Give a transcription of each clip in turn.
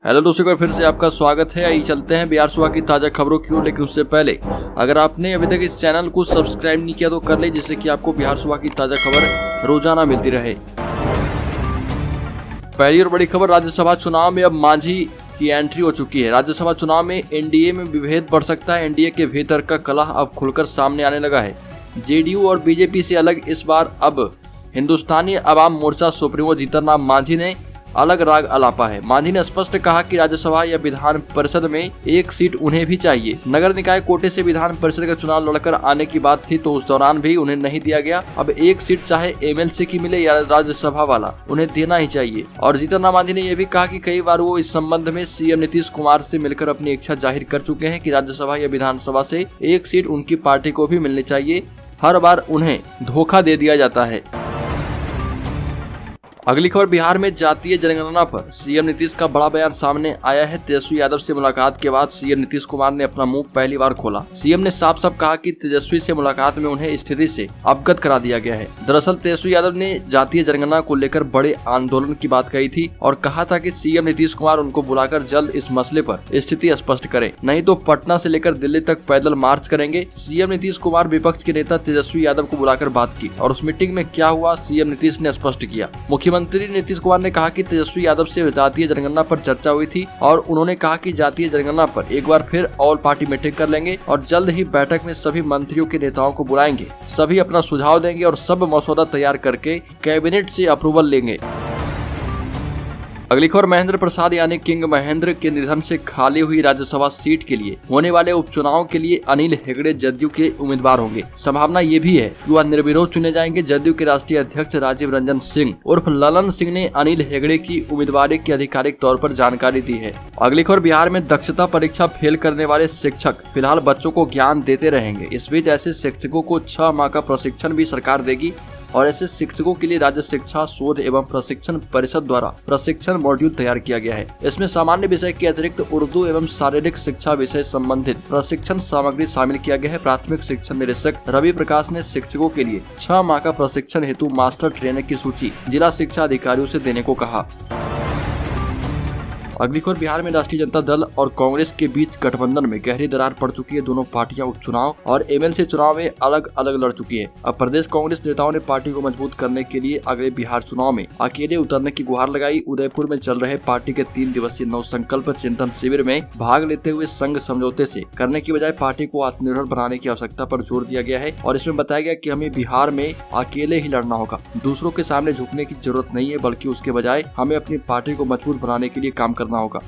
Hello दोस्तों, एक बार फिर से आपका स्वागत है। आइए चलते हैं बिहार सुबह की ताज़ा खबरों की ओर। लेकिन उससे पहले अगर आपने अभी तक इस चैनल को सब्सक्राइब नहीं किया तो कर ले, जिससे कि आपको बिहार सुबह की ताज़ा खबर रोजाना मिलती रहे। पहली और बड़ी खबर, राज्यसभा चुनाव में अब मांझी की एंट्री हो चुकी है। राज्यसभा चुनाव में एनडीए में विभेद बढ़ सकता है। एनडीए के भीतर का कलह अब खुलकर सामने आने लगा है। जेडीयू और बीजेपी से अलग इस बार अब हिंदुस्तानी अवाम मोर्चा सुप्रीमो जीतन राम मांझी ने अलग राग अलापा है। मांझी ने स्पष्ट कहा कि राज्यसभा या विधान परिषद में एक सीट उन्हें भी चाहिए। नगर निकाय कोटे से विधान परिषद का चुनाव लड़कर आने की बात थी, तो उस दौरान भी उन्हें नहीं दिया गया। अब एक सीट चाहे एमएलसी की मिले या राज्यसभा वाला, उन्हें देना ही चाहिए। और जीतन राम मांझी ने यह भी कहा कि कई बार वो इस संबंध में सीएम नीतीश कुमार से मिलकर अपनी इच्छा जाहिर कर चुके हैं कि राज्यसभा या विधानसभा से एक सीट उनकी पार्टी को भी मिलनी चाहिए। हर बार उन्हें धोखा दे दिया जाता है। अगली खबर, बिहार में जातीय जनगणना पर सीएम नीतीश का बड़ा बयान सामने आया है। तेजस्वी यादव से मुलाकात के बाद सीएम नीतीश कुमार ने अपना मुंह पहली बार खोला। सीएम ने साफ साफ कहा कि तेजस्वी से मुलाकात में उन्हें स्थिति से अवगत करा दिया गया है। दरअसल तेजस्वी यादव ने जातीय जनगणना को लेकर बड़े आंदोलन की बात कही थी और कहा था कि सीएम नीतीश कुमार उनको बुलाकर जल्द इस मसले पर स्थिति स्पष्ट करें, नहीं तो पटना से लेकर दिल्ली तक पैदल मार्च करेंगे। सीएम नीतीश कुमार विपक्ष के नेता तेजस्वी यादव को बुलाकर बात की और उस मीटिंग में क्या हुआ सीएम नीतीश ने स्पष्ट किया। मुख्यमंत्री नीतीश कुमार ने कहा कि तेजस्वी यादव से जातीय जनगणना पर चर्चा हुई थी और उन्होंने कहा कि जातीय जनगणना पर एक बार फिर ऑल पार्टी मीटिंग कर लेंगे और जल्द ही बैठक में सभी मंत्रियों के नेताओं को बुलाएंगे। सभी अपना सुझाव देंगे और सब मसौदा तैयार करके कैबिनेट से अप्रूवल लेंगे। अगली खबर, महेंद्र प्रसाद यानी किंग महेंद्र के निधन से खाली हुई राज्यसभा सीट के लिए होने वाले उपचुनाव के लिए अनिल हेगड़े जदयू के उम्मीदवार होंगे। संभावना ये भी है कि वह निर्विरोध चुने जाएंगे। जदयू के राष्ट्रीय अध्यक्ष राजीव रंजन सिंह उर्फ ललन सिंह ने अनिल हेगड़े की उम्मीदवारी की आधिकारिक तौर पर जानकारी दी है। अगली खबर, बिहार में दक्षता परीक्षा फेल करने वाले शिक्षक फिलहाल बच्चों को ज्ञान देते रहेंगे। इस बीच ऐसे शिक्षकों को 6 माह का प्रशिक्षण भी सरकार देगी और ऐसे शिक्षकों के लिए राज्य शिक्षा शोध एवं प्रशिक्षण परिषद द्वारा प्रशिक्षण मॉड्यूल तैयार किया गया है। इसमें सामान्य विषय के अतिरिक्त उर्दू एवं शारीरिक शिक्षा विषय संबंधित प्रशिक्षण सामग्री शामिल किया गया है। प्राथमिक शिक्षण निदेशक रवि प्रकाश ने शिक्षकों के लिए 6 माह का प्रशिक्षण हेतु मास्टर ट्रेनर की सूची जिला शिक्षा अधिकारियों से देने को कहा। अगली खबर, बिहार में राष्ट्रीय जनता दल और कांग्रेस के बीच गठबंधन में गहरी दरार पड़ चुकी है। दोनों पार्टियां उपचुनाव और एमएलसी चुनाव में अलग अलग लड़ चुकी है। अब प्रदेश कांग्रेस नेताओं ने पार्टी को मजबूत करने के लिए अगले बिहार चुनाव में अकेले उतरने की गुहार लगाई। उदयपुर में चल रहे पार्टी के 3 दिवसीय नव संकल्प चिंतन शिविर में भाग लेते हुए संघ समझौते से करने की बजाय पार्टी को आत्मनिर्भर बनाने की आवश्यकता पर जोर दिया गया है और इसमें बताया गया कि हमें बिहार में अकेले ही लड़ना होगा। दूसरों के सामने झुकने की जरूरत नहीं है, बल्कि उसके बजाय हमें अपनी पार्टी को मजबूत बनाने के लिए काम करना होगा।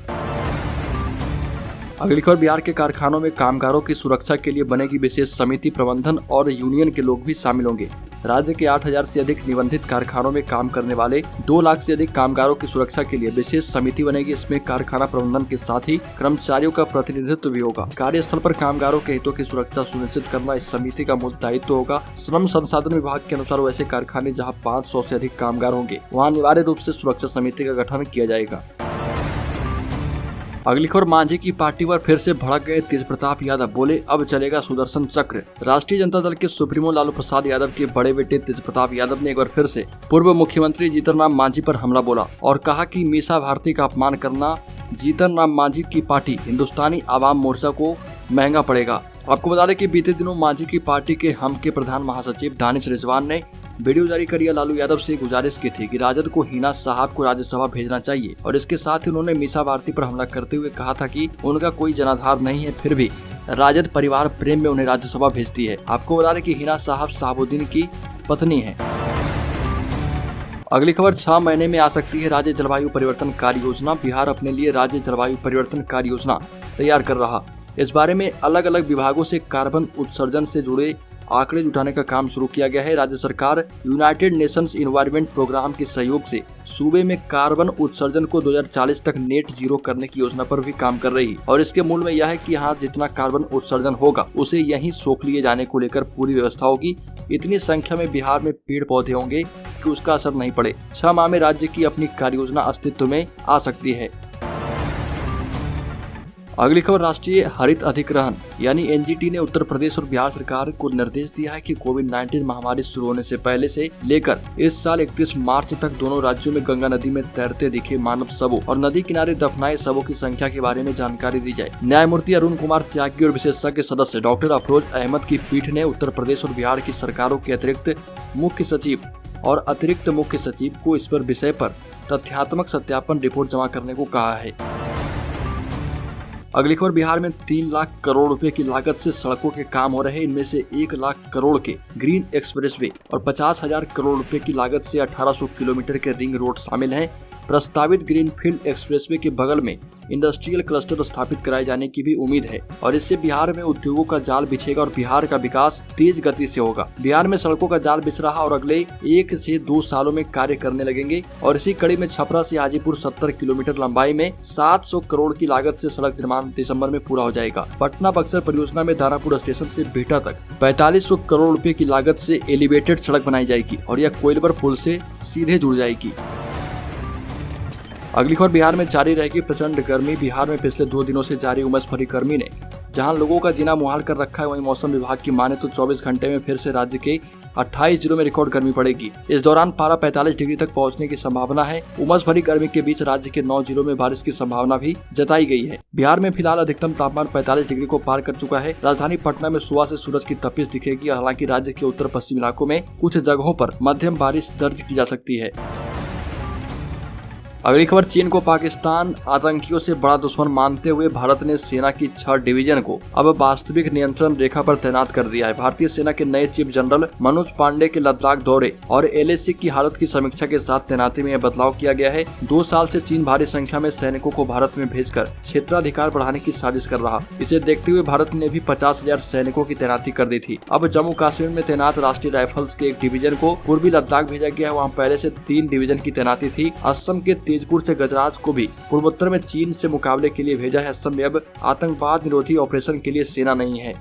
अगली खबर, बिहार के कारखानों में कामगारों की सुरक्षा के लिए बनेगी विशेष समिति। प्रबंधन और यूनियन के लोग भी शामिल होंगे। राज्य के 8000 से अधिक निबंधित कारखानों में काम करने वाले 2 लाख से अधिक कामगारों की सुरक्षा के लिए विशेष समिति बनेगी। इसमें कारखाना प्रबंधन के साथ ही कर्मचारियों का प्रतिनिधित्व भी होगा। कार्यस्थल पर कामगारों के हितों की सुरक्षा सुनिश्चित करना इस समिति का मूल दायित्व होगा। श्रम संसाधन विभाग के अनुसार वैसे कारखाने जहाँ 500 से अधिक कामगार होंगे, वहाँ अनिवार्य रूप से सुरक्षा समिति का गठन किया जाएगा। अगली खबर, मांझी की पार्टी पर फिर से भड़क गए तेज प्रताप यादव। बोले अब चलेगा सुदर्शन चक्र। राष्ट्रीय जनता दल के सुप्रीमो लालू प्रसाद यादव के बड़े बेटे तेज प्रताप यादव ने एक बार फिर से पूर्व मुख्यमंत्री जीतन राम मांझी पर हमला बोला और कहा कि मीसा भारती का अपमान करना जीतन राम मांझी की पार्टी हिंदुस्तानी आवाम मोर्चा को महंगा पड़ेगा। आपको बता दें कि बीते दिनों मांझी की पार्टी के हम के प्रधान महासचिव दानिश रिजवान ने वीडियो जारी कर लालू यादव से गुजारिश की थी कि राजद को हिना साहब को राज्यसभा भेजना चाहिए और इसके साथ ही उन्होंने मीसा भारती पर हमला करते हुए कहा था कि उनका कोई जनाधार नहीं है, फिर भी राजद परिवार प्रेम में उन्हें राज्यसभा भेजती है। आपको बता दें कि हिना साहब साहबुद्दीन की पत्नी है। अगली खबर, 6 महीने में आ सकती है राज्य जलवायु परिवर्तन कार्य योजना। बिहार अपने लिए राज्य जलवायु परिवर्तन कार्य योजना तैयार कर रहा। इस बारे में अलग अलग विभागों से कार्बन उत्सर्जन से जुड़े आंकड़े जुटाने का काम शुरू किया गया है। राज्य सरकार यूनाइटेड नेशंस इन्वायरमेंट प्रोग्राम के सहयोग से सूबे में कार्बन उत्सर्जन को 2040 तक नेट जीरो करने की योजना पर भी काम कर रही है और इसके मूल में यह है कि यहाँ जितना कार्बन उत्सर्जन होगा उसे यहीं सोख लिए जाने को लेकर पूरी व्यवस्था होगी। इतनी संख्या में बिहार में पेड़ पौधे होंगे कि उसका असर नहीं पड़े। 6 माह में राज्य की अपनी कार्य योजना अस्तित्व में आ सकती है। अगली खबर, राष्ट्रीय हरित अधिग्रहण यानी एनजीटी ने उत्तर प्रदेश और बिहार सरकार को निर्देश दिया है कि कोविड-19 महामारी शुरू होने से पहले से लेकर इस साल 31 मार्च तक दोनों राज्यों में गंगा नदी में तैरते दिखे मानव शवों और नदी किनारे दफनाए शवों की संख्या के बारे में जानकारी दी जाए। न्यायमूर्ति अरुण कुमार त्यागी और विशेषज्ञ सदस्य डॉक्टर अफरोज अहमद की पीठ ने उत्तर प्रदेश और बिहार की सरकारों के अतिरिक्त मुख्य सचिव और अतिरिक्त मुख्य सचिव को इस पर विषय पर तथ्यात्मक सत्यापन रिपोर्ट जमा करने को कहा है। अगली खबर, बिहार में 3 लाख करोड़ रुपए की लागत से सड़कों के काम हो रहे हैं। इनमें से 1 लाख करोड़ के ग्रीन एक्सप्रेसवे और 50,000 करोड़ रुपए की लागत से 1800 किलोमीटर के रिंग रोड शामिल हैं। प्रस्तावित ग्रीनफील्ड एक्सप्रेसवे के बगल में इंडस्ट्रियल क्लस्टर स्थापित कराए जाने की भी उम्मीद है और इससे बिहार में उद्योगों का जाल बिछेगा और बिहार का विकास तेज गति से होगा। बिहार में सड़कों का जाल बिछ रहा और अगले 1 से 2 सालों में कार्य करने लगेंगे और इसी कड़ी में छपरा से हाजीपुर 70 किलोमीटर लंबाई में 700 करोड़ की लागत से सड़क निर्माण दिसंबर में पूरा हो जाएगा। पटना बक्सर परियोजना में दानापुर स्टेशन से बिहटा तक 4500 करोड़ रुपए की लागत से एलिवेटेड सड़क बनाई जाएगी और यह कोइलवर पुल से सीधे जुड़ जाएगी। अगली खबर, बिहार में जारी रहेगी प्रचंड गर्मी। बिहार में पिछले 2 दिनों से जारी उमस भरी गर्मी ने जहां लोगों का जीना मुहाल कर रखा है, वहीं मौसम विभाग की माने तो 24 घंटे में फिर से राज्य के 28 जिलों में रिकॉर्ड गर्मी पड़ेगी। इस दौरान पारा 45 डिग्री तक पहुंचने की संभावना है। उमस भरी गर्मी के बीच राज्य के 9 जिलों में बारिश की संभावना भी जताई गई है। बिहार में फिलहाल अधिकतम तापमान 45 डिग्री को पार कर चुका है। राजधानी पटना में सुबह से सूरज की तपिश दिखेगी। हालांकि राज्य के उत्तर पश्चिम इलाकों में कुछ जगहों पर मध्यम बारिश दर्ज की जा सकती है। अगली खबर, चीन को पाकिस्तान आतंकियों से बड़ा दुश्मन मानते हुए भारत ने सेना की 6 डिवीजन को अब वास्तविक नियंत्रण रेखा पर तैनात कर दिया है। भारतीय सेना के नए चीफ जनरल मनोज पांडे के लद्दाख दौरे और एलएसी की हालत की समीक्षा के साथ तैनाती में यह बदलाव किया गया है। 2 साल से चीन भारी संख्या में सैनिकों को भारत में भेजकर क्षेत्राधिकार बढ़ाने की साजिश कर रहा। इसे देखते हुए भारत ने भी 50,000 सैनिकों की तैनाती कर दी थी। अब जम्मू कश्मीर में तैनात राष्ट्रीय राइफल्स के एक डिवीजन को पूर्वी लद्दाख भेजा गया है। वहाँ पहले से 3 डिवीजन की तैनाती थी। असम के तेजपुर से गजराज को भी पूर्वोत्तर में चीन से मुकाबले के लिए भेजा है। असम में अब आतंकवाद निरोधी ऑपरेशन के लिए सेना नहीं है।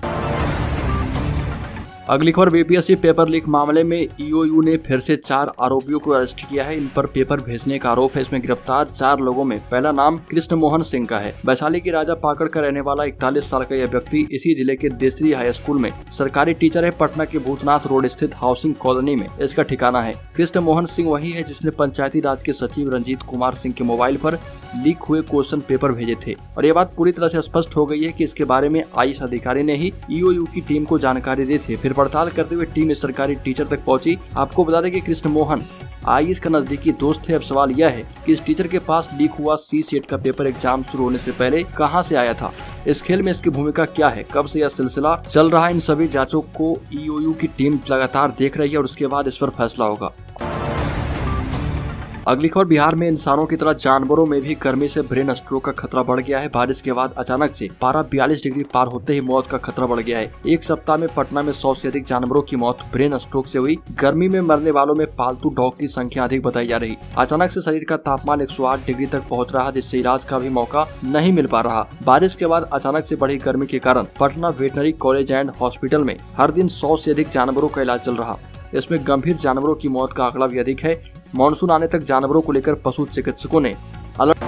अगली खबर, बीपीएससी पेपर लीक मामले में ईओयू ने फिर से 4 आरोपियों को अरेस्ट किया है। इन पर पेपर भेजने का आरोप है। इसमें गिरफ्तार 4 लोगों में पहला नाम कृष्ण मोहन सिंह का है। वैशाली के राजा पाकड़ का रहने वाला 41 साल का यह व्यक्ति इसी जिले के देसरी हाई स्कूल में सरकारी टीचर है। पटना के भूतनाथ रोड स्थित हाउसिंग कॉलोनी में इसका ठिकाना है। कृष्ण मोहन सिंह वही है जिसने पंचायती राज के सचिव रंजीत कुमार सिंह के मोबाइल पर लीक हुए क्वेश्चन पेपर भेजे थे और यह बात पूरी तरह से स्पष्ट हो गई है कि इसके बारे में आईएएस अधिकारी ने ही ईओयू की टीम को जानकारी दी थी। फिर पड़ताल करते हुए टीम इस सरकारी टीचर तक पहुंची। आपको बता दें कि कृष्ण मोहन आईएएस का नजदीकी दोस्त है। अब सवाल यह है कि इस टीचर के पास लीक हुआ सी-सेट का पेपर एग्जाम शुरू होने से पहले कहां से आया था, इस खेल में इसकी भूमिका क्या है, कब से यह सिलसिला चल रहा है। इन सभी जांचों को ईओयू की टीम लगातार देख रही है और उसके बाद इस पर फैसला होगा। अगली खबर, बिहार में इंसानों की तरह जानवरों में भी गर्मी से ब्रेन स्ट्रोक का खतरा बढ़ गया है। बारिश के बाद अचानक से पारा 42 डिग्री पार होते ही मौत का खतरा बढ़ गया है। एक सप्ताह में पटना में 100 से अधिक जानवरों की मौत ब्रेन स्ट्रोक से हुई। गर्मी में मरने वालों में पालतू डॉग की संख्या अधिक बताई जा रही। अचानक से शरीर का तापमान 108 डिग्री तक पहुँच रहा, जिससे इलाज का भी मौका नहीं मिल पा रहा। बारिश के बाद अचानक से बढ़ी गर्मी के कारण Patna veterinary college and hospital में हर दिन 100 से अधिक जानवरों का इलाज चल रहा। इसमें गंभीर जानवरों की मौत का आंकड़ा भी अधिक है। मानसून आने तक जानवरों को लेकर पशु चिकित्सकों ने अलर्ट